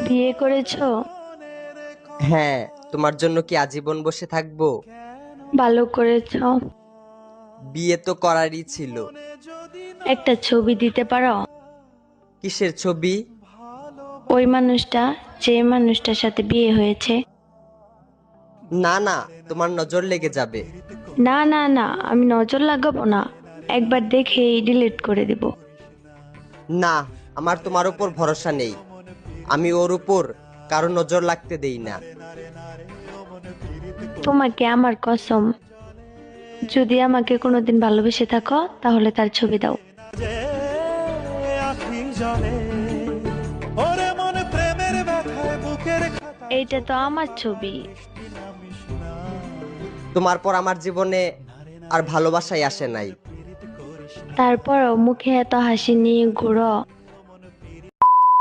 বিয়ে করেছো? হ্যাঁ, তোমার জন্য কি আজীবন বসে থাকবো? ভালো করেছো। বিয়ে তো করারই ছিল। একটা ছবি দিতে পারো? কিসের ছবি? ওই মানুষটা, যে মানুষটার সাথে বিয়ে হয়েছে। না না, তোমার নজর লেগে যাবে। না না না, আমি নজর লাগাবো না, একবার দেখেই ডিলিট করে দিব। না, আমার তোমার উপর ভরসা নেই। আমি ওর উপর কারো নজর লাগতে দেই না। তোমাকে আমার কসম, যদি আমাকে কোনোদিন ভালোবেসে থাকো তাহলে তার ছবি দাও। যে আখি জলে ওরে মন প্রেমের ব্যথায় বুকের খাতা এইটা তো আমার ছবি। তোমার পর আমার জীবনে আর ভালোবাসাই আসে নাই। তারপরও মুখে এত হাসি নিয়ে ঘুরো।